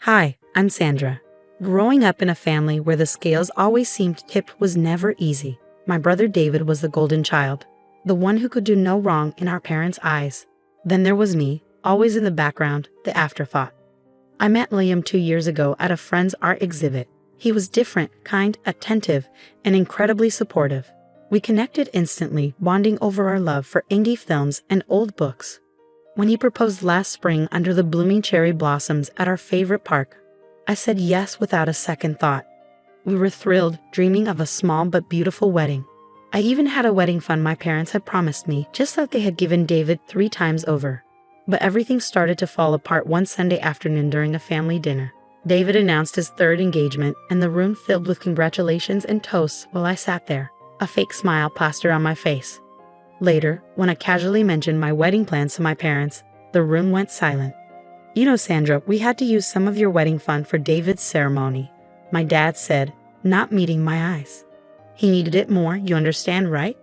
Hi, I'm Sandra. Growing up in a family where the scales always seemed tipped was never easy. My brother David was the golden child, the one who could do no wrong in our parents' eyes. Then there was me, always in the background, the afterthought. I met Liam 2 years ago at a friend's art exhibit. He was different, kind, attentive, and incredibly supportive. We connected instantly, bonding over our love for indie films and old books. When he proposed last spring under the blooming cherry blossoms at our favorite park, I said yes without a second thought. We were thrilled, dreaming of a small but beautiful wedding. I even had a wedding fund my parents had promised me, just like they had given David 3 times over. But everything started to fall apart one Sunday afternoon during a family dinner. David announced his 3rd engagement, and the room filled with congratulations and toasts while I sat there, a fake smile plastered on my face. Later, when I casually mentioned my wedding plans to my parents, the room went silent. "You know, Sandra, we had to use some of your wedding fund for David's ceremony," my dad said, not meeting my eyes. "He needed it more, you understand, right?"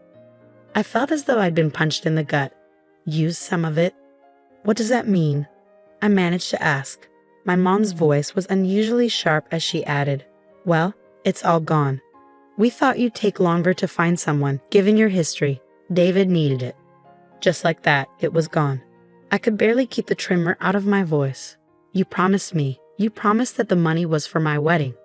I felt as though I'd been punched in the gut. "Use some of it? What does that mean?" I managed to ask. My mom's voice was unusually sharp as she added, "Well, it's all gone. We thought you'd take longer to find someone, given your history. David needed it." Just like that, it was gone. I could barely keep the tremor out of my voice. You promised that the money was for my wedding.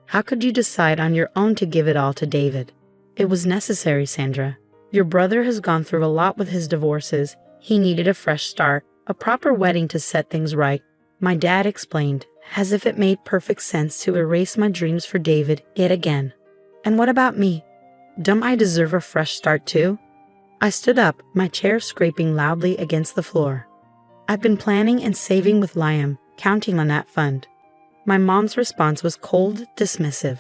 How could you decide on your own to give it all to David?" "It was necessary, Sandra. Your brother has gone through a lot with his divorces. He needed a fresh start, a proper wedding to set things right," my dad explained, as if it made perfect sense to erase my dreams for David yet again. "And what about me? Don't I deserve a fresh start too?" I stood up, my chair scraping loudly against the floor. "I've been planning and saving with Liam, counting on that fund." My mom's response was cold, dismissive.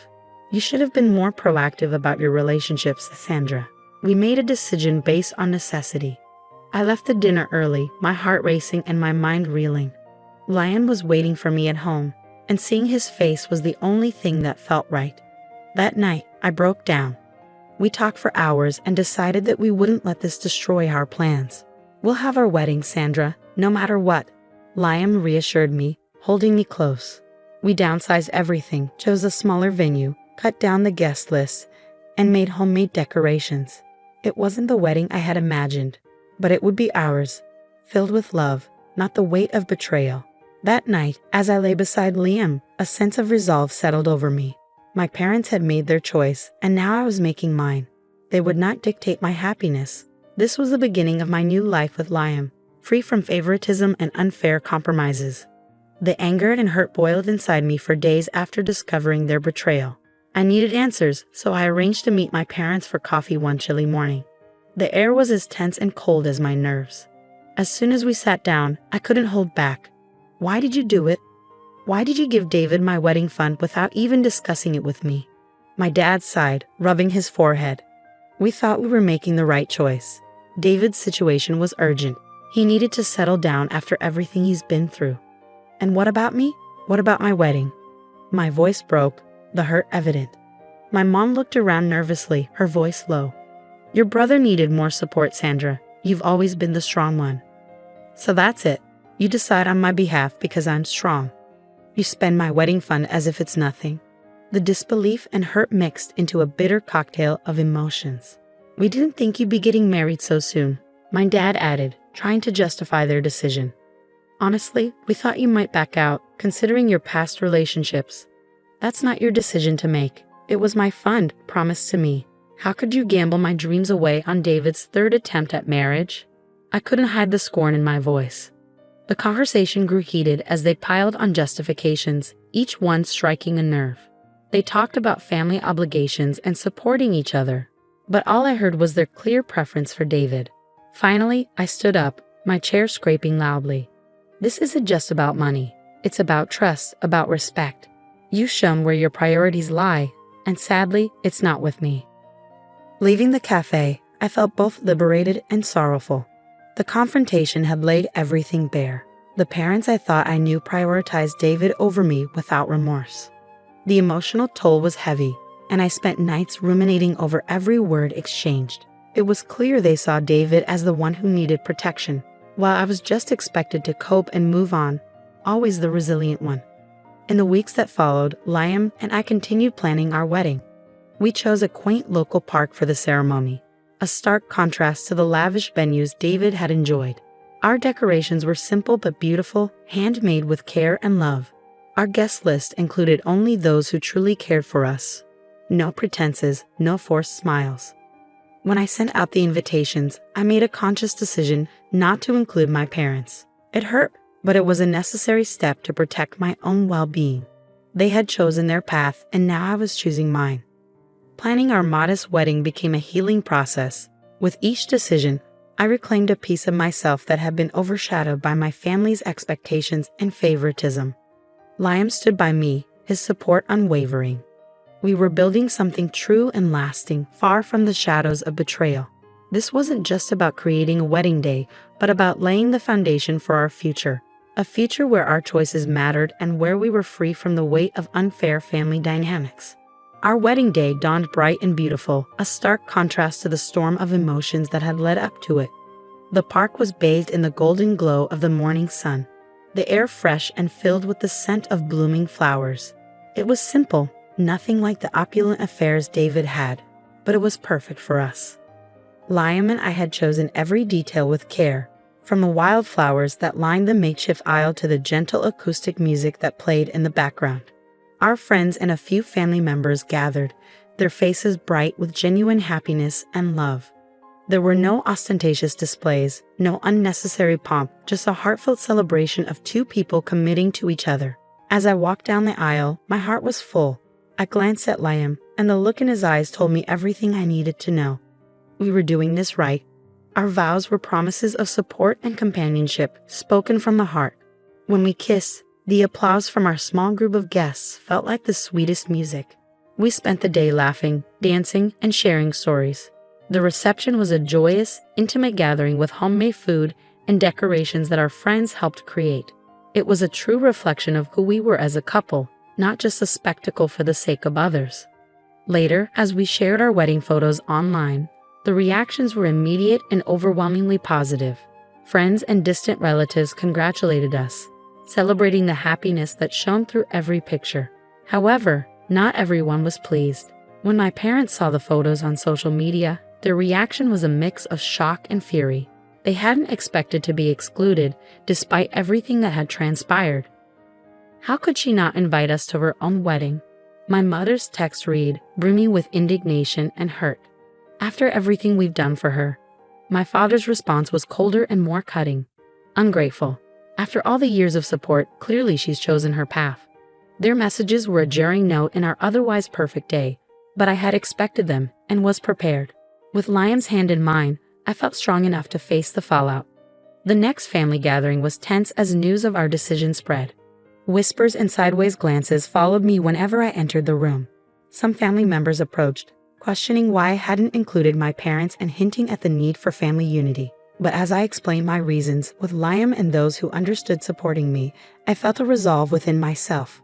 "You should have been more proactive about your relationships, Sandra. We made a decision based on necessity." I left the dinner early, my heart racing and my mind reeling. Liam was waiting for me at home, and seeing his face was the only thing that felt right. That night, I broke down. We talked for hours and decided that we wouldn't let this destroy our plans. "We'll have our wedding, Sandra, no matter what," Liam reassured me, holding me close. We downsized everything, chose a smaller venue, cut down the guest list, and made homemade decorations. It wasn't the wedding I had imagined, but it would be ours, filled with love, not the weight of betrayal. That night, as I lay beside Liam, a sense of resolve settled over me. My parents had made their choice, and now I was making mine. They would not dictate my happiness. This was the beginning of my new life with Liam, free from favoritism and unfair compromises. The anger and hurt boiled inside me for days after discovering their betrayal. I needed answers, so I arranged to meet my parents for coffee one chilly morning. The air was as tense and cold as my nerves. As soon as we sat down, I couldn't hold back. "Why did you do it? Why did you give David my wedding fund without even discussing it with me?" My dad sighed, rubbing his forehead. "We thought we were making the right choice. David's situation was urgent. He needed to settle down after everything he's been through." "And what about me? What about my wedding?" My voice broke, the hurt evident. My mom looked around nervously, her voice low. "Your brother needed more support, Sandra. You've always been the strong one. So that's it. You decide on my behalf because I'm strong. You spend my wedding fund as if it's nothing." The disbelief and hurt mixed into a bitter cocktail of emotions. "We didn't think you'd be getting married so soon," my dad added, trying to justify their decision. "Honestly, we thought you might back out, considering your past relationships. That's not your decision to make. It was my fund, promised to me. How could you gamble my dreams away on David's 3rd attempt at marriage?" I couldn't hide the scorn in my voice. The conversation grew heated as they piled on justifications, each one striking a nerve. They talked about family obligations and supporting each other, but all I heard was their clear preference for David. Finally, I stood up, my chair scraping loudly. "This isn't just about money. It's about trust, about respect. You've shown where your priorities lie, and sadly, it's not with me." Leaving the cafe, I felt both liberated and sorrowful. The confrontation had laid everything bare. The parents I thought I knew prioritized David over me without remorse. The emotional toll was heavy, and I spent nights ruminating over every word exchanged. It was clear they saw David as the one who needed protection, while I was just expected to cope and move on, always the resilient one. In the weeks that followed, Liam and I continued planning our wedding. We chose a quaint local park for the ceremony, a stark contrast to the lavish venues David had enjoyed. Our decorations were simple but beautiful, handmade with care and love. Our guest list included only those who truly cared for us. No pretenses, no forced smiles. When I sent out the invitations, I made a conscious decision not to include my parents. It hurt, but it was a necessary step to protect my own well-being. They had chosen their path, and now I was choosing mine. Planning our modest wedding became a healing process. With each decision, I reclaimed a piece of myself that had been overshadowed by my family's expectations and favoritism. Liam stood by me, his support unwavering. We were building something true and lasting, far from the shadows of betrayal. This wasn't just about creating a wedding day, but about laying the foundation for our future. A future where our choices mattered and where we were free from the weight of unfair family dynamics. Our wedding day dawned bright and beautiful, a stark contrast to the storm of emotions that had led up to it. The park was bathed in the golden glow of the morning sun, the air fresh and filled with the scent of blooming flowers. It was simple, nothing like the opulent affairs David had, but it was perfect for us. Liam and I had chosen every detail with care, from the wildflowers that lined the makeshift aisle to the gentle acoustic music that played in the background. Our friends and a few family members gathered, their faces bright with genuine happiness and love. There were no ostentatious displays, no unnecessary pomp, just a heartfelt celebration of two people committing to each other. As I walked down the aisle, my heart was full. I glanced at Liam, and the look in his eyes told me everything I needed to know. We were doing this right. Our vows were promises of support and companionship, spoken from the heart. When we kissed, the applause from our small group of guests felt like the sweetest music. We spent the day laughing, dancing, and sharing stories. The reception was a joyous, intimate gathering with homemade food and decorations that our friends helped create. It was a true reflection of who we were as a couple, not just a spectacle for the sake of others. Later, as we shared our wedding photos online, the reactions were immediate and overwhelmingly positive. Friends and distant relatives congratulated us, celebrating the happiness that shone through every picture. However, not everyone was pleased. When my parents saw the photos on social media, their reaction was a mix of shock and fury. They hadn't expected to be excluded, despite everything that had transpired. How could she not invite us to her own wedding? My mother's text read, brimming with indignation and hurt. After everything we've done for her. My father's response was colder and more cutting. Ungrateful. After all the years of support, clearly she's chosen her path. Their messages were a jarring note in our otherwise perfect day, but I had expected them and was prepared. With Liam's hand in mine, I felt strong enough to face the fallout. The next family gathering was tense as news of our decision spread. Whispers and sideways glances followed me whenever I entered the room. Some family members approached, questioning why I hadn't included my parents and hinting at the need for family unity. But as I explained my reasons, with Liam and those who understood supporting me, I felt a resolve within myself.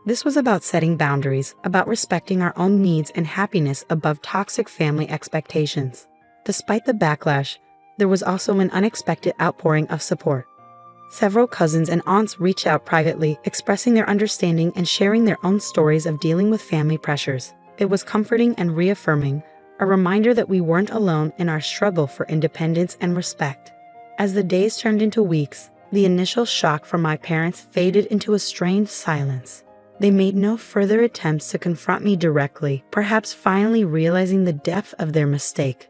This was about setting boundaries, about respecting our own needs and happiness above toxic family expectations. Despite the backlash, there was also an unexpected outpouring of support. Several cousins and aunts reached out privately, expressing their understanding and sharing their own stories of dealing with family pressures. It was comforting and reaffirming, a reminder that we weren't alone in our struggle for independence and respect. As the days turned into weeks, the initial shock from my parents faded into a strained silence. They made no further attempts to confront me directly, perhaps finally realizing the depth of their mistake.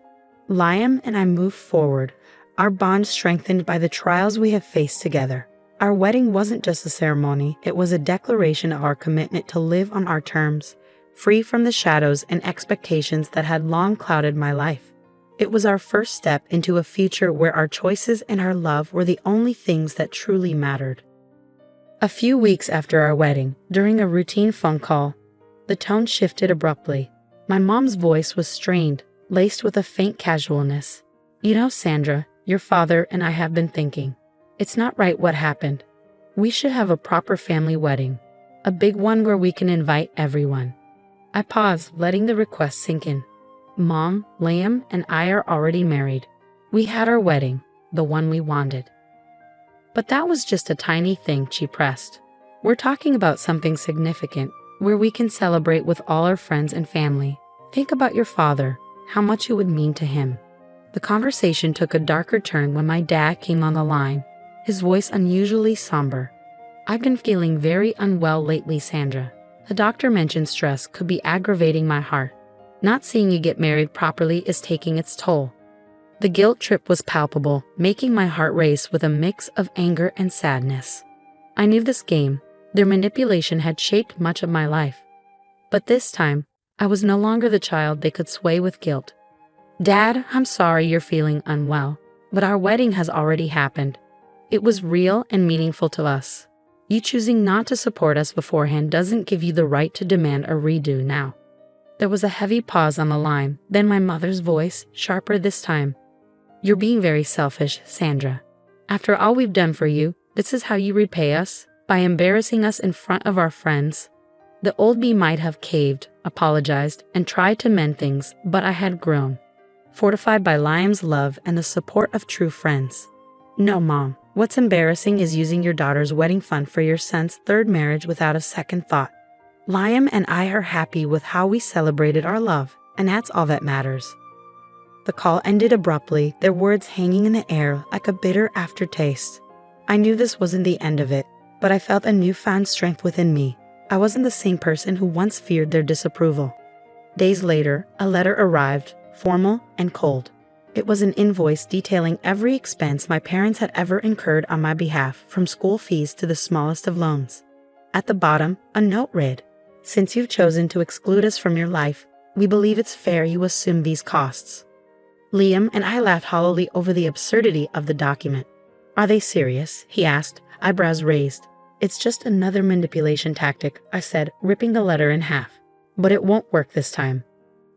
Liam and I moved forward, our bond strengthened by the trials we have faced together. Our wedding wasn't just a ceremony, it was a declaration of our commitment to live on our terms, free from the shadows and expectations that had long clouded my life. It was our first step into a future where our choices and our love were the only things that truly mattered. A few weeks after our wedding, during a routine phone call, the tone shifted abruptly. My mom's voice was strained, laced with a faint casualness. "You know, Sandra, your father and I have been thinking. It's not right what happened. We should have a proper family wedding, a big one where we can invite everyone." I paused, letting the request sink in. Mom, Liam, and I are already married. We had our wedding, the one we wanted. But that was just a tiny thing, she pressed. We're talking about something significant, where we can celebrate with all our friends and family. Think about your father, how much it would mean to him." The conversation took a darker turn when my dad came on the line, his voice unusually somber. "I've been feeling very unwell lately, Sandra. The doctor mentioned stress could be aggravating my heart. Not seeing you get married properly is taking its toll." The guilt trip was palpable, making my heart race with a mix of anger and sadness. I knew this game, their manipulation had shaped much of my life. But this time, I was no longer the child they could sway with guilt. "Dad, I'm sorry you're feeling unwell, but our wedding has already happened. It was real and meaningful to us. You choosing not to support us beforehand doesn't give you the right to demand a redo now." There was a heavy pause on the line, then my mother's voice, sharper this time. "You're being very selfish, Sandra. After all we've done for you, this is how you repay us? By embarrassing us in front of our friends?" The old me might have caved, apologized, and tried to mend things, but I had grown, fortified by Liam's love and the support of true friends. "No, Mom. What's embarrassing is using your daughter's wedding fund for your son's third marriage without a second thought. Liam and I are happy with how we celebrated our love, and that's all that matters." The call ended abruptly, their words hanging in the air like a bitter aftertaste. I knew this wasn't the end of it, but I felt a newfound strength within me. I wasn't the same person who once feared their disapproval. Days later, a letter arrived, formal and cold. It was an invoice detailing every expense my parents had ever incurred on my behalf, from school fees to the smallest of loans. At the bottom, a note read, "Since you've chosen to exclude us from your life, we believe it's fair you assume these costs." Liam and I laughed hollowly over the absurdity of the document. "Are they serious?" he asked, eyebrows raised. "It's just another manipulation tactic," I said, ripping the letter in half. "But it won't work this time."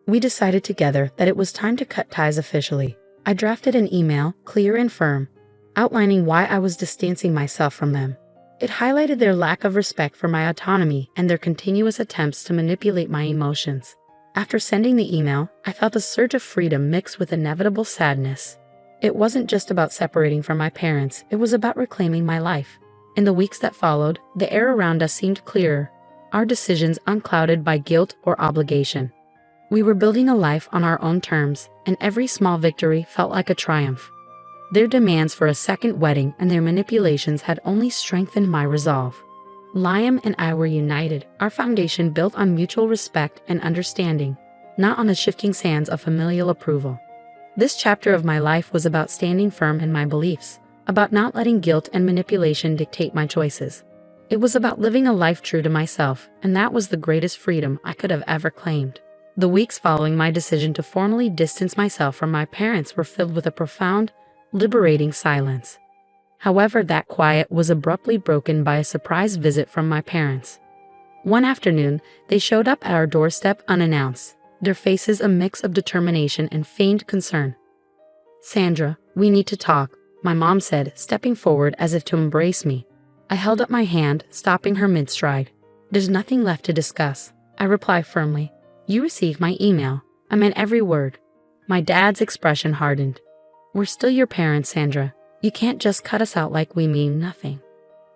We decided together that it was time to cut ties officially. I drafted an email, clear and firm, outlining why I was distancing myself from them. It highlighted their lack of respect for my autonomy and their continuous attempts to manipulate my emotions. After sending the email, I felt a surge of freedom mixed with inevitable sadness. It wasn't just about separating from my parents, it was about reclaiming my life. In the weeks that followed, the air around us seemed clearer, our decisions unclouded by guilt or obligation. We were building a life on our own terms, and every small victory felt like a triumph. Their demands for a second wedding and their manipulations had only strengthened my resolve. Liam and I were united, our foundation built on mutual respect and understanding, not on the shifting sands of familial approval. This chapter of my life was about standing firm in my beliefs, about not letting guilt and manipulation dictate my choices. It was about living a life true to myself, and that was the greatest freedom I could have ever claimed. The weeks following my decision to formally distance myself from my parents were filled with a profound, liberating silence. However, that quiet was abruptly broken by a surprise visit from my parents. One afternoon, they showed up at our doorstep unannounced, their faces a mix of determination and feigned concern. "Sandra, we need to talk," my mom said, stepping forward as if to embrace me. I held up my hand, stopping her mid-stride. "There's nothing left to discuss," I replied firmly. "You received my email. I meant every word." My dad's expression hardened. "We're still your parents, Sandra. You can't just cut us out like we mean nothing.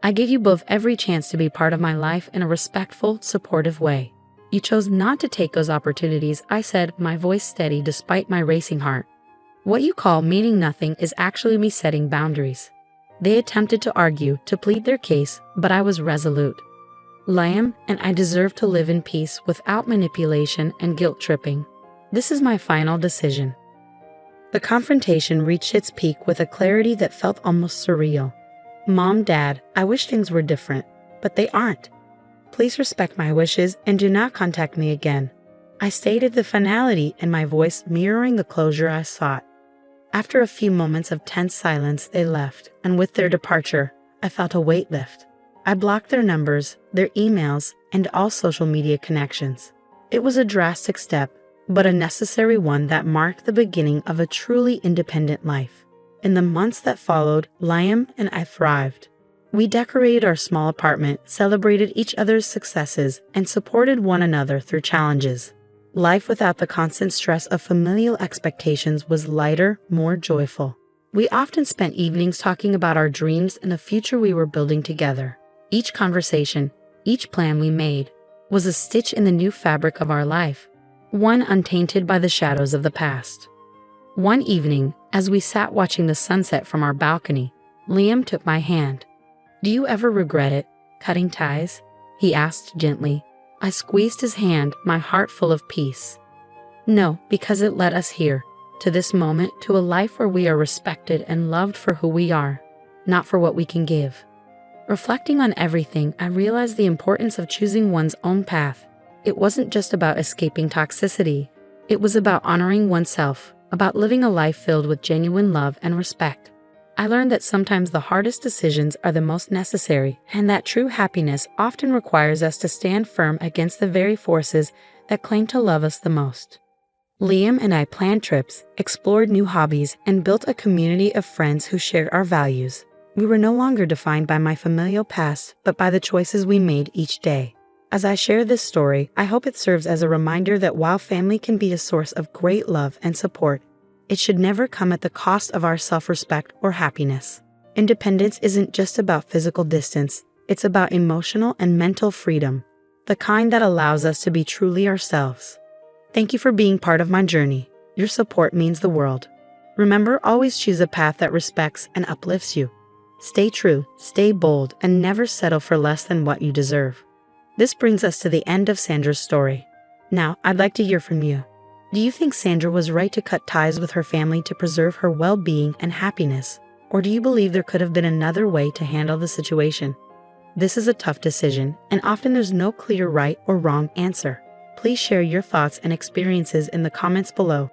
I gave you both every chance to be part of my life in a respectful, supportive way. You chose not to take those opportunities," I said, my voice steady despite my racing heart. "What you call meaning nothing is actually me setting boundaries." They attempted to argue, to plead their case, but I was resolute. Liam and I deserve to live in peace without manipulation and guilt-tripping. This is my final decision. The confrontation reached its peak with a clarity that felt almost surreal. "Mom, Dad, I wish things were different, but they aren't. Please respect my wishes and do not contact me again." I stated the finality in my voice, mirroring the closure I sought. After a few moments of tense silence, they left, and with their departure, I felt a weight lift. I blocked their numbers, their emails, and all social media connections. It was a drastic step, but a necessary one that marked the beginning of a truly independent life. In the months that followed, Liam and I thrived. We decorated our small apartment, celebrated each other's successes, and supported one another through challenges. Life without the constant stress of familial expectations was lighter, more joyful. We often spent evenings talking about our dreams and the future we were building together. Each conversation, each plan we made, was a stitch in the new fabric of our life, one untainted by the shadows of the past. One evening, as we sat watching the sunset from our balcony, Liam took my hand. "Do you ever regret it, cutting ties?" he asked gently. I squeezed his hand, my heart full of peace. "No, because it led us here, to this moment, to a life where we are respected and loved for who we are, not for what we can give." Reflecting on everything, I realized the importance of choosing one's own path. It wasn't just about escaping toxicity. It was about honoring oneself, about living a life filled with genuine love and respect. I learned that sometimes the hardest decisions are the most necessary, and that true happiness often requires us to stand firm against the very forces that claim to love us the most. Liam and I planned trips, explored new hobbies, and built a community of friends who shared our values. We were no longer defined by my familial past, but by the choices we made each day. As I share this story, I hope it serves as a reminder that while family can be a source of great love and support, it should never come at the cost of our self-respect or happiness. Independence isn't just about physical distance, it's about emotional and mental freedom, the kind that allows us to be truly ourselves. Thank you for being part of my journey. Your support means the world. Remember, always choose a path that respects and uplifts you. Stay true, stay bold, and never settle for less than what you deserve. This brings us to the end of Sandra's story. Now, I'd like to hear from you. Do you think Sandra was right to cut ties with her family to preserve her well-being and happiness? Or do you believe there could have been another way to handle the situation? This is a tough decision, and often there's no clear right or wrong answer. Please share your thoughts and experiences in the comments below.